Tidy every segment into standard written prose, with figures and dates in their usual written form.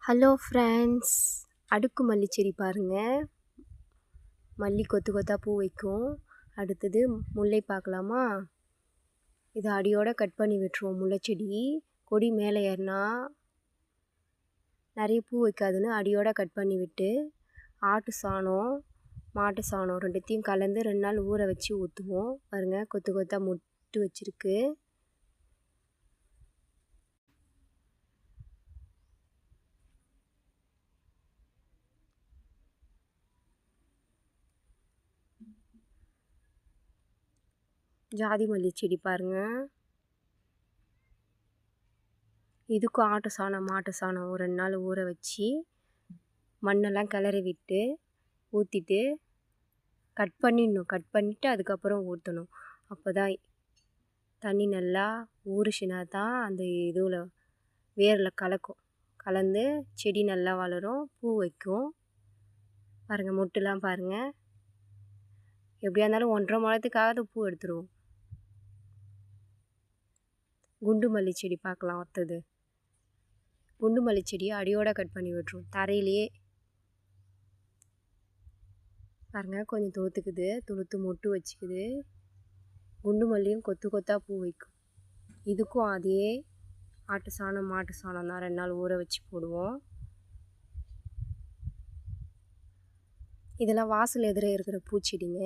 Hello friends, அடுக்கு மல்லி செடி பாருங்கள். மல்லி கொத்து கொத்தா பூ வைக்கும். அடுத்தது முல்லை பார்க்கலாமா? இதை அடியோடு கட் பண்ணி விட்டுருவோம். முல்லை செடி கொடி மேலே ஏறினா நிறைய பூ வைக்காதுன்னு அடியோடு கட் பண்ணி விட்டு ஆட்டு சாணம் மாட்டு சாணம் ரெண்டுத்தையும் கலந்து 2 நாள் ஊற வச்சு ஊற்றுவோம். பாருங்கள், கொத்து கொத்தா மொட்டு வச்சுருக்கு. ஜாதி மல்லி செடி பாருங்கள். இதுக்கும் ஆட்டு சாணம் மாட்டு சாணம் ஒரு 2 நாள் ஊற வச்சு மண்ணெல்லாம் கிளறி விட்டு ஊற்றிட்டு கட் பண்ணிவிட்டு அதுக்கப்புறம் ஊற்றணும். அப்போ தான் தண்ணி நல்லா ஊறுச்சுனா தான் அந்த இதில் வேரில் கலந்து செடி நல்லா வளரும், பூ வைக்கும். பாருங்கள், மொட்டுலாம் பாருங்கள். எப்படியா இருந்தாலும் 1.5 முழத்துக்காவது பூ எடுத்துருவோம். குண்டு மல்லி செடி பார்க்கலாம். ஒருத்தது குண்டு மல்லி செடியை அடியோடு கட் பண்ணி விட்டுருவோம். தரையிலேயே பாருங்கள், கொஞ்சம் துளுத்து மொட்டு வச்சுக்குது. குண்டு மல்லியும் கொத்து கொத்தாக பூ வைக்கும். இதுக்கும் அதே ஆட்டு சாணம் மாட்டு சாணம் தான் 2 நாள் ஊற வச்சு போடுவோம். இதெல்லாம் வாசல் எதிரே இருக்கிற பூச்செடிங்க.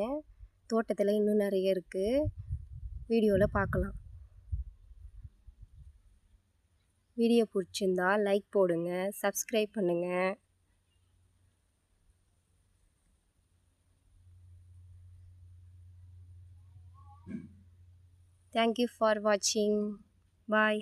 தோட்டத்தில் இன்னும் நிறைய இருக்குது, வீடியோவில் பார்க்கலாம். வீடியோ பிடிச்சிருந்தா லைக் போடுங்க, சப்ஸ்கிரைப் பண்ணுங்கள். Thank you for watching. Bye.